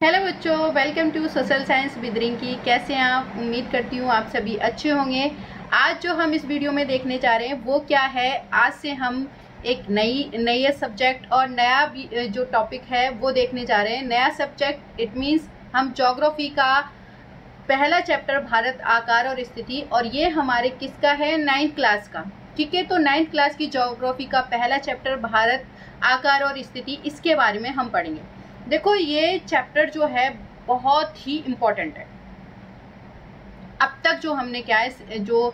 Hello बच्चों, welcome to social science with Rinki. कैसे हैं आप? उम्मीद करती हूँ आप सभी अच्छे होंगे। आज जो हम इस वीडियो में देखने जा रहे हैं वो क्या है, आज से हम एक नई सब्जेक्ट और नया जो टॉपिक है वो देखने जा रहे हैं। नया सब्जेक्ट इट मीन्स हम ज्योग्राफी का पहला चैप्टर भारत आकार और स्थिति, और ये हमारे किसका है, 9th क्लास का। ठीक है, तो 9th क्लास की ज्योग्राफी का पहला चैप्टर भारत आकार और स्थिति, इसके बारे में हम पढ़ेंगे। देखो, ये चैप्टर जो है बहुत ही इम्पोर्टेंट है। अब तक जो हमने क्या है, जो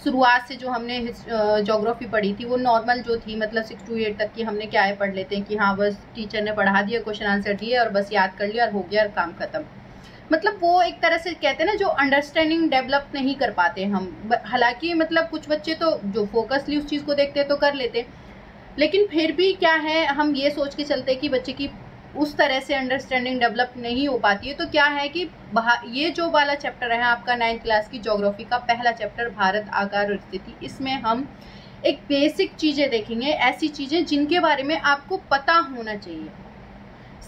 शुरुआत से जो हमने ज्योग्राफी पढ़ी थी वो नॉर्मल जो थी, मतलब 6 to 8 तक की हमने क्या है पढ़ लेते हैं कि हाँ बस टीचर ने पढ़ा दिया, क्वेश्चन आंसर दिए और बस याद कर लिया और हो गया और काम खत्म। मतलब वो एक तरह से कहते हैं ना, जो अंडरस्टैंडिंग डेवलप नहीं कर पाते हम। हालांकि मतलब कुछ बच्चे तो जो फोकसली उस चीज़ को देखते हैं तो कर लेते, लेकिन फिर भी क्या है, हम ये सोच के चलते हैं कि बच्चे की उस तरह से अंडरस्टैंडिंग डेवलप नहीं हो पाती है। तो क्या है कि ये जो वाला चैप्टर है आपका 9th क्लास की ज्योग्राफी का पहला चैप्टर भारत आकार और स्थिति, इसमें हम एक बेसिक चीज़ें देखेंगे, ऐसी चीज़ें जिनके बारे में आपको पता होना चाहिए।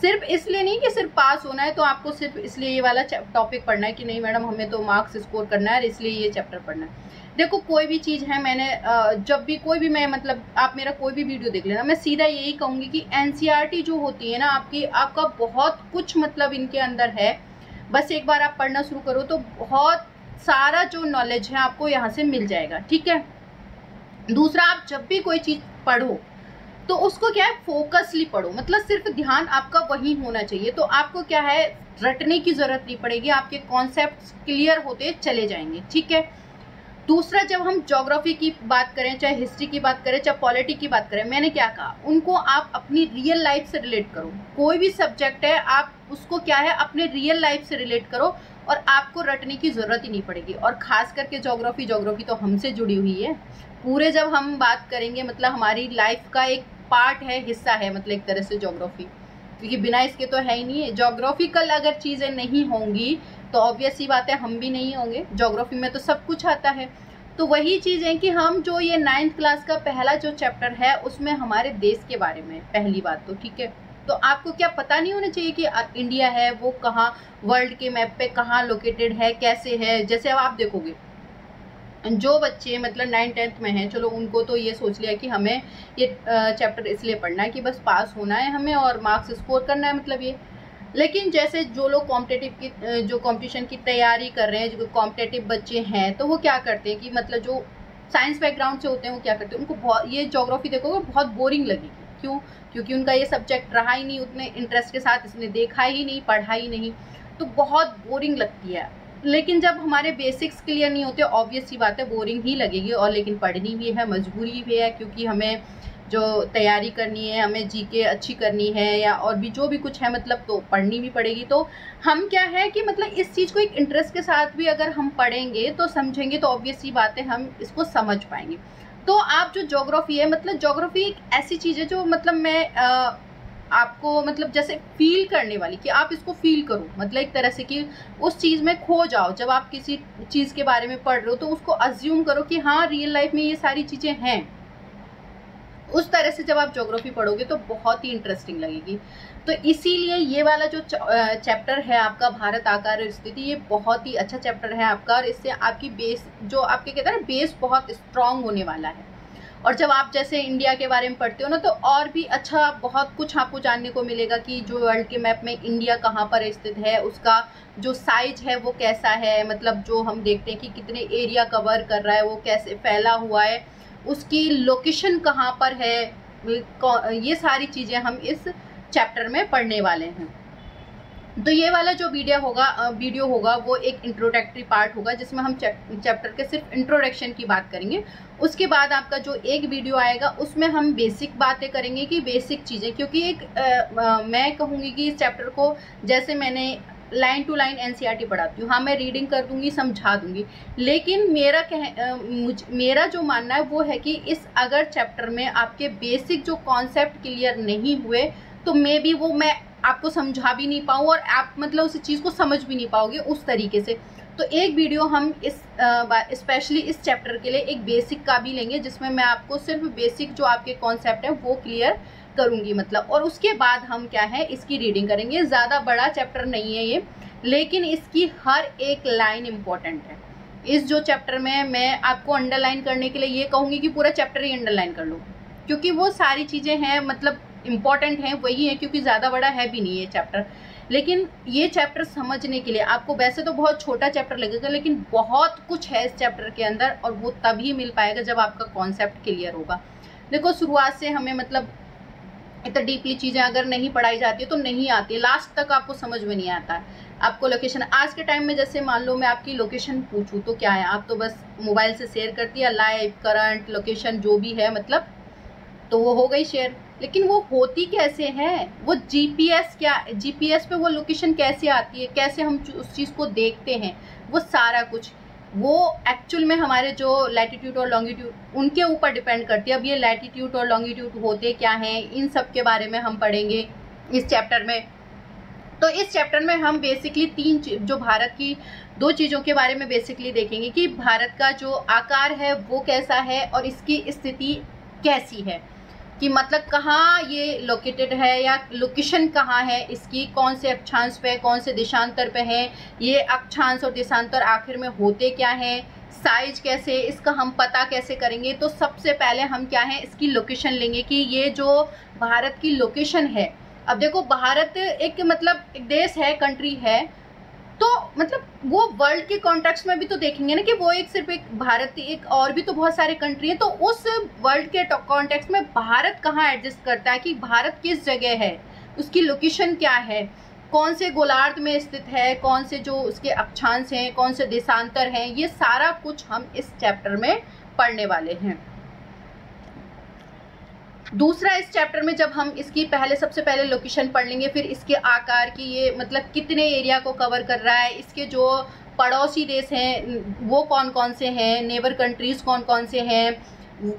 सिर्फ इसलिए नहीं कि सिर्फ पास होना है तो आपको सिर्फ इसलिए ये वाला टॉपिक पढ़ना है कि नहीं मैडम हमें तो मार्क्स स्कोर करना है इसलिए ये चैप्टर पढ़ना है। देखो, कोई भी चीज़ है, मैंने जब भी कोई भी मैं मतलब आप मेरा कोई भी वीडियो देख लेना, मैं सीधा यही कहूँगी कि एनसीईआरटी जो होती है ना आपका बहुत कुछ मतलब इनके अंदर है। बस एक बार आप पढ़ना शुरू करो तो बहुत सारा जो नॉलेज है आपको यहाँ से मिल जाएगा। ठीक है, दूसरा, आप जब भी कोई चीज़ पढ़ो तो उसको क्या है, फोकसली पढ़ो, मतलब सिर्फ ध्यान आपका वही होना चाहिए। तो आपको क्या है, रटने की जरूरत नहीं पड़ेगी, आपके कॉन्सेप्ट्स क्लियर होते चले जाएंगे। ठीक है, दूसरा, जब हम ज्योग्राफी की बात करें, चाहे हिस्ट्री की बात करें, चाहे पॉलिटी की बात करें, मैंने क्या कहा, उनको आप अपनी रियल लाइफ से रिलेट करो। कोई भी सब्जेक्ट है आप उसको क्या है, अपने रियल लाइफ से रिलेट करो और आपको रटने की जरूरत ही नहीं पड़ेगी। और खास करके ज्योग्राफी तो हमसे जुड़ी हुई है। पूरे जब हम बात करेंगे मतलब हमारी लाइफ का एक पार्ट है, हिस्सा है, मतलब एक तरह से ज्योग्राफी, क्योंकि बिना इसके तो है ही नहीं है। ज्योग्राफिकल अगर चीज़ें नहीं होंगी तो ऑब्वियस सी बात है हम भी नहीं होंगे। ज्योग्राफी में तो सब कुछ आता है। तो वही चीज़ है कि हम जो ये 9th क्लास का पहला जो चैप्टर है उसमें हमारे देश के बारे में पहली बात तो, ठीक है, तो आपको क्या पता नहीं होना चाहिए कि इंडिया है वो कहाँ वर्ल्ड के मैप पे कहाँ लोकेटेड है, कैसे है। जैसे अब आप देखोगे जो बच्चे मतलब 9th-10th में हैं, चलो उनको तो ये सोच लिया कि हमें ये चैप्टर इसलिए पढ़ना है कि बस पास होना है हमें और मार्क्स स्कोर करना है, मतलब ये। लेकिन जैसे जो लोग कॉम्पिटिटिव की जो कंपटीशन की तैयारी कर रहे हैं, जो कॉम्पिटिटिव बच्चे हैं, तो वो क्या करते हैं कि मतलब जो साइंस बैकग्राउंड से होते हैं वो क्या करते हैं, उनको बहुत ये ज्योग्राफी देखोगे बहुत बोरिंग लगेगी। क्यों? क्योंकि उनका ये सब्जेक्ट रहा ही नहीं उतने इंटरेस्ट के साथ, इसने देखा ही नहीं, पढ़ा ही नहीं, तो बहुत बोरिंग लगती है। लेकिन जब हमारे बेसिक्स क्लियर नहीं होते, ऑब्वियस सी बात है बोरिंग ही लगेगी। और लेकिन पढ़नी भी है, मजबूरी भी है, क्योंकि हमें जो तैयारी करनी है, हमें जीके अच्छी करनी है या और भी जो भी कुछ है, मतलब तो पढ़नी भी पड़ेगी। तो हम क्या है कि मतलब इस चीज़ को एक इंटरेस्ट के साथ भी अगर हम पढ़ेंगे तो समझेंगे तो ऑब्वियस सी बात है हम इसको समझ पाएंगे। तो आप जो ज्योग्राफी है, मतलब ज्योग्राफी एक ऐसी चीज़ है जो मतलब मैं आपको मतलब जैसे फील करने वाली, कि आप इसको फील करो, मतलब एक तरह से कि उस चीज़ में खो जाओ। जब आप किसी चीज़ के बारे में पढ़ रहे हो तो उसको अज्यूम करो कि हाँ रियल लाइफ में ये सारी चीज़ें हैं। उस तरह से जब आप ज्योग्राफी पढ़ोगे तो बहुत ही इंटरेस्टिंग लगेगी। तो इसीलिए ये वाला जो चैप्टर है आपका भारत आकार और स्थिति, ये बहुत ही अच्छा चैप्टर है आपका, और इससे आपकी बेस जो आपके कहते हैं ना, बेस बहुत स्ट्रांग होने वाला है। और जब आप जैसे इंडिया के बारे में पढ़ते हो ना, तो और भी अच्छा बहुत कुछ आपको जानने को मिलेगा कि जो वर्ल्ड के मैप में इंडिया कहाँ पर स्थित है, उसका जो साइज है वो कैसा है, मतलब जो हम देखते हैं कि कितने एरिया कवर कर रहा है, वो कैसे फैला हुआ है, उसकी लोकेशन कहाँ पर है, ये सारी चीज़ें हम इस चैप्टर में पढ़ने वाले हैं। तो ये वाला जो वीडियो होगा वो एक इंट्रोडक्टरी पार्ट होगा, जिसमें हम चैप्टर के सिर्फ इंट्रोडक्शन की बात करेंगे। उसके बाद आपका जो एक वीडियो आएगा उसमें हम बेसिक बातें करेंगे कि बेसिक चीज़ें, क्योंकि मैं कहूँगी कि इस चैप्टर को जैसे मैंने लाइन टू लाइन एनसीईआरटी पढ़ाती हूँ, हाँ मैं रीडिंग कर दूंगी, समझा दूंगी, लेकिन मेरा जो मानना है वो है कि इस अगर चैप्टर में आपके बेसिक जो कॉन्सेप्ट क्लियर नहीं हुए तो मे बी वो मैं आपको समझा भी नहीं पाऊँ और आप मतलब उस चीज़ को समझ भी नहीं पाओगे उस तरीके से। तो एक वीडियो हम इस स्पेशली इस चैप्टर के लिए एक बेसिक का भी लेंगे, जिसमें मैं आपको सिर्फ बेसिक जो आपके कॉन्सेप्ट है वो क्लियर करूँगी मतलब, और उसके बाद हम क्या है इसकी रीडिंग करेंगे। ज़्यादा बड़ा चैप्टर नहीं है ये, लेकिन इसकी हर एक लाइन इम्पॉर्टेंट है। इस जो चैप्टर में मैं आपको अंडरलाइन करने के लिए ये कहूँगी कि पूरा चैप्टर ही अंडरलाइन कर लो, क्योंकि वो सारी चीज़ें हैं मतलब इम्पॉर्टेंट हैं वही है, क्योंकि ज़्यादा बड़ा है भी नहीं ये चैप्टर। लेकिन ये चैप्टर समझने के लिए आपको वैसे तो बहुत छोटा चैप्टर लगेगा, लेकिन बहुत कुछ है इस चैप्टर के अंदर, और वो तभी मिल पाएगा जब आपका कॉन्सेप्ट क्लियर होगा। देखो शुरुआत से हमें मतलब इतना डीपली चीज़ें अगर नहीं पढ़ाई जाती है तो नहीं आती, लास्ट तक आपको समझ में नहीं आता है। आपको लोकेशन आज के टाइम में जैसे मान लो मैं आपकी लोकेशन पूछूं तो क्या है, आप तो बस मोबाइल से शेयर करती है लाइव करंट लोकेशन जो भी है मतलब, तो वो हो गई शेयर। लेकिन वो होती कैसे है, वो जीपीएस जीपीएस पे वो लोकेशन कैसे आती है, कैसे हम उस चीज़ को देखते हैं, वो सारा कुछ वो एक्चुअल में हमारे जो लैटिट्यूड और लॉन्गिट्यूड उनके ऊपर डिपेंड करती है। अब ये लैटिट्यूड और लॉन्गिट्यूड होते क्या हैं, इन सब के बारे में हम पढ़ेंगे इस चैप्टर में। तो इस चैप्टर में हम बेसिकली जो भारत की 2 चीज़ों के बारे में बेसिकली देखेंगे कि भारत का जो आकार है वो कैसा है और इसकी स्थिति कैसी है, कि मतलब कहाँ ये लोकेटेड है या लोकेशन कहाँ है इसकी, कौन से अक्षांश पे, कौन से देशांतर पे है, ये अक्षांश और देशांतर आखिर में होते क्या हैं, साइज कैसे, इसका हम पता कैसे करेंगे। तो सबसे पहले हम क्या है इसकी लोकेशन लेंगे कि ये जो भारत की लोकेशन है। अब देखो भारत एक मतलब एक देश है, कंट्री है, तो मतलब वो वर्ल्ड के कॉन्टेक्स्ट में भी तो देखेंगे ना कि वो एक सिर्फ एक भारत, एक और भी तो बहुत सारे कंट्री हैं। तो उस वर्ल्ड के कॉन्टेक्स्ट में भारत कहाँ एडजस्ट करता है, कि भारत किस जगह है, उसकी लोकेशन क्या है, कौन से गोलार्ध में स्थित है, कौन से जो उसके अक्षांश हैं, कौन से देशांतर हैं, ये सारा कुछ हम इस चैप्टर में पढ़ने वाले हैं। दूसरा, इस चैप्टर में जब हम इसकी सबसे पहले लोकेशन पढ़ लेंगे, फिर इसके आकार की, ये मतलब कितने एरिया को कवर कर रहा है, इसके जो पड़ोसी देश हैं वो कौन कौन से हैं, नेबर कंट्रीज कौन कौन से हैं,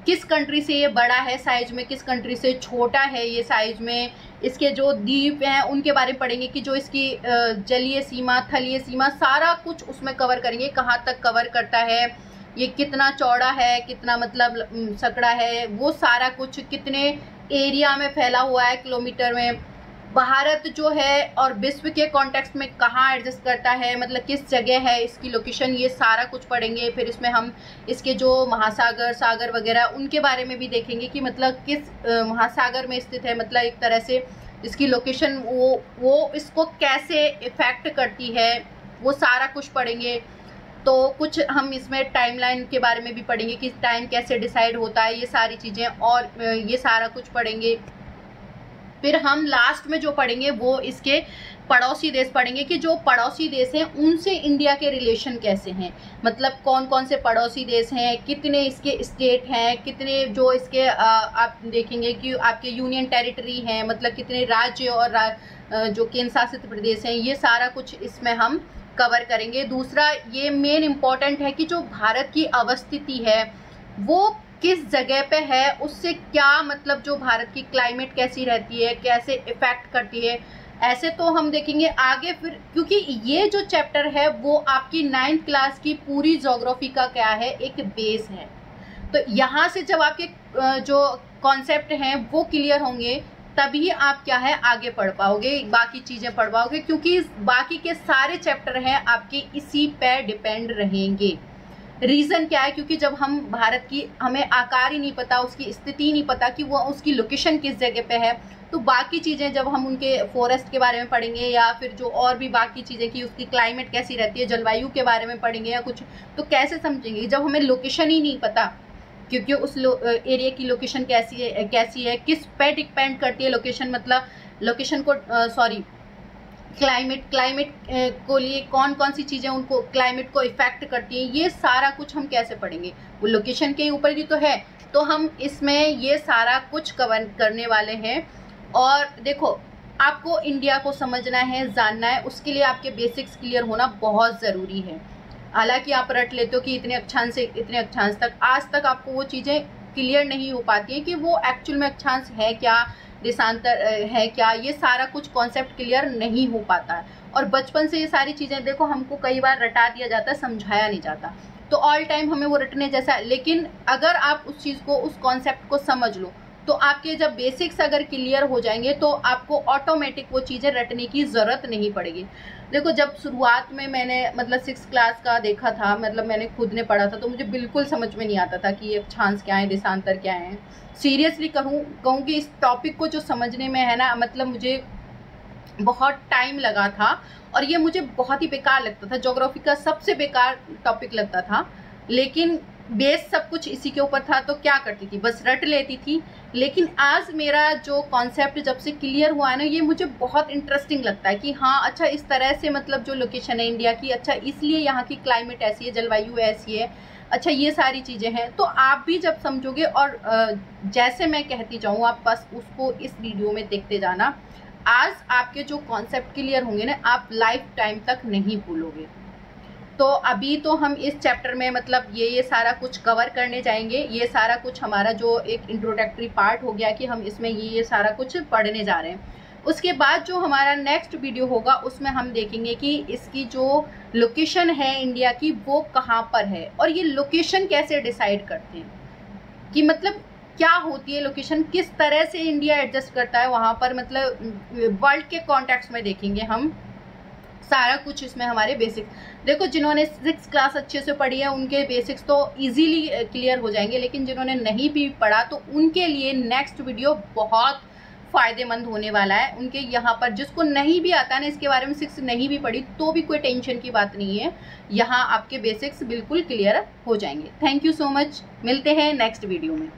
किस कंट्री से ये बड़ा है साइज में, किस कंट्री से छोटा है ये साइज में, इसके जो द्वीप हैं उनके बारे में पढ़ेंगे कि जो इसकी जलीय सीमा, थलीय सीमा, सारा कुछ उसमें कवर करेंगे, कहाँ तक कवर करता है, ये कितना चौड़ा है, कितना मतलब सकड़ा है, वो सारा कुछ कितने एरिया में फैला हुआ है किलोमीटर में, भारत जो है और विश्व के कॉन्टेक्स्ट में कहाँ एडजस्ट करता है, मतलब किस जगह है इसकी लोकेशन, ये सारा कुछ पढ़ेंगे। फिर इसमें हम इसके जो महासागर, सागर वगैरह उनके बारे में भी देखेंगे कि मतलब किस महासागर में स्थित है, मतलब एक तरह से इसकी लोकेशन वो इसको कैसे इफेक्ट करती है, वो सारा कुछ पढ़ेंगे। तो कुछ हम इसमें टाइमलाइन के बारे में भी पढ़ेंगे कि टाइम कैसे डिसाइड होता है, ये सारी चीज़ें, और ये सारा कुछ पढ़ेंगे। फिर हम लास्ट में जो पढ़ेंगे वो इसके पड़ोसी देश पढ़ेंगे कि जो पड़ोसी देश हैं उनसे इंडिया के रिलेशन कैसे हैं, मतलब कौन कौन से पड़ोसी देश हैं, कितने इसके स्टेट हैं, कितने जो इसके आप देखेंगे कि आपके यूनियन टेरिटरी हैं, मतलब कितने राज्य और जो केंद्र शासित प्रदेश हैं, ये सारा कुछ इसमें हम कवर करेंगे। दूसरा, ये मेन इम्पॉर्टेंट है कि जो भारत की अवस्थिति है वो किस जगह पे है, उससे क्या मतलब जो भारत की क्लाइमेट कैसी रहती है, कैसे इफेक्ट करती है, ऐसे तो हम देखेंगे आगे। फिर क्योंकि ये जो चैप्टर है वो आपकी 9th क्लास की पूरी ज्योग्राफी का क्या है, एक बेस है। तो यहाँ से जब आपके जो कॉन्सेप्ट हैं वो क्लियर होंगे तभी आप क्या है आगे पढ़ पाओगे, बाकी चीज़ें पढ़ पाओगे, क्योंकि बाकी के सारे चैप्टर हैं आपके इसी पे डिपेंड रहेंगे। रीज़न क्या है, क्योंकि जब हम भारत की, हमें आकार ही नहीं पता, उसकी स्थिति नहीं पता कि वो उसकी लोकेशन किस जगह पे है, तो बाकी चीज़ें जब हम उनके फॉरेस्ट के बारे में पढ़ेंगे या फिर जो और भी बाकी चीज़ें कि उसकी क्लाइमेट कैसी रहती है, जलवायु के बारे में पढ़ेंगे या कुछ, तो कैसे समझेंगे जब हमें लोकेशन ही नहीं पता, क्योंकि उस एरिया की लोकेशन कैसी है, किस पे डिपेंड करती है लोकेशन, मतलब लोकेशन को क्लाइमेट को लिए कौन कौन सी चीज़ें उनको क्लाइमेट को इफेक्ट करती हैं, ये सारा कुछ हम कैसे पढ़ेंगे, वो लोकेशन के ऊपर ही तो है। तो हम इसमें ये सारा कुछ कवर करने वाले हैं। और देखो, आपको इंडिया को समझना है, जानना है, उसके लिए आपके बेसिक्स क्लियर होना बहुत ज़रूरी है। हालांकि आप रट लेते हो कि इतने अक्षांश से इतने अक्षांश तक, आज तक आपको वो चीज़ें क्लियर नहीं हो पाती हैं कि वो एक्चुअल में अक्षांश है क्या, देशांतर है क्या, ये सारा कुछ कॉन्सेप्ट क्लियर नहीं हो पाता है। और बचपन से ये सारी चीज़ें देखो हमको कई बार रटा दिया जाता है, समझाया नहीं जाता, तो ऑल टाइम हमें वो रटने जैसा है। लेकिन अगर आप उस चीज़ को, उस कॉन्सेप्ट को समझ लो, तो आपके जब बेसिक्स अगर क्लियर हो जाएंगे तो आपको ऑटोमेटिक वो चीज़ें रटने की ज़रूरत नहीं पड़ेगी। देखो, जब शुरुआत में मैंने मतलब 6th क्लास का देखा था, मतलब मैंने खुद ने पढ़ा था, तो मुझे बिल्कुल समझ में नहीं आता था कि अक्षांश क्या है, देशांतर क्या है। सीरियसली कहूँ कि इस टॉपिक को जो समझने में है ना, मतलब मुझे बहुत टाइम लगा था और ये मुझे बहुत ही बेकार लगता था। ज्योग्राफी का सबसे बेकार टॉपिक लगता था, लेकिन बेस सब कुछ इसी के ऊपर था, तो क्या करती थी, बस रट लेती थी। लेकिन आज मेरा जो कॉन्सेप्ट जब से क्लियर हुआ है ना, ये मुझे बहुत इंटरेस्टिंग लगता है कि हाँ अच्छा, इस तरह से मतलब जो लोकेशन है इंडिया की, अच्छा इसलिए यहाँ की क्लाइमेट ऐसी है, जलवायु ऐसी है, अच्छा ये सारी चीज़ें हैं। तो आप भी जब समझोगे और जैसे मैं कहती जाऊँ, आप बस उसको इस वीडियो में देखते जाना। आज आपके जो कॉन्सेप्ट क्लियर होंगे ना, आप लाइफ टाइम तक नहीं भूलोगे। तो अभी तो हम इस चैप्टर में मतलब ये सारा कुछ कवर करने जाएंगे। ये सारा कुछ हमारा जो एक इंट्रोडक्टरी पार्ट हो गया कि हम इसमें ये सारा कुछ पढ़ने जा रहे हैं। उसके बाद जो हमारा नेक्स्ट वीडियो होगा उसमें हम देखेंगे कि इसकी जो लोकेशन है इंडिया की, वो कहाँ पर है और ये लोकेशन कैसे डिसाइड करते हैं, कि मतलब क्या होती है लोकेशन, किस तरह से इंडिया एडजस्ट करता है वहाँ पर, मतलब वर्ल्ड के कॉन्टेक्स्ट में देखेंगे हम सारा कुछ। इसमें हमारे बेसिक्स देखो, जिन्होंने 6th क्लास अच्छे से पढ़ी है उनके बेसिक्स तो इजीली क्लियर हो जाएंगे, लेकिन जिन्होंने नहीं भी पढ़ा तो उनके लिए नेक्स्ट वीडियो बहुत फ़ायदेमंद होने वाला है। उनके यहाँ पर जिसको नहीं भी आता है ना, इसके बारे में 6 नहीं भी पढ़ी, तो भी कोई टेंशन की बात नहीं है, यहाँ आपके बेसिक्स बिल्कुल क्लियर हो जाएंगे। थैंक यू सो मच, मिलते हैं नेक्स्ट वीडियो में।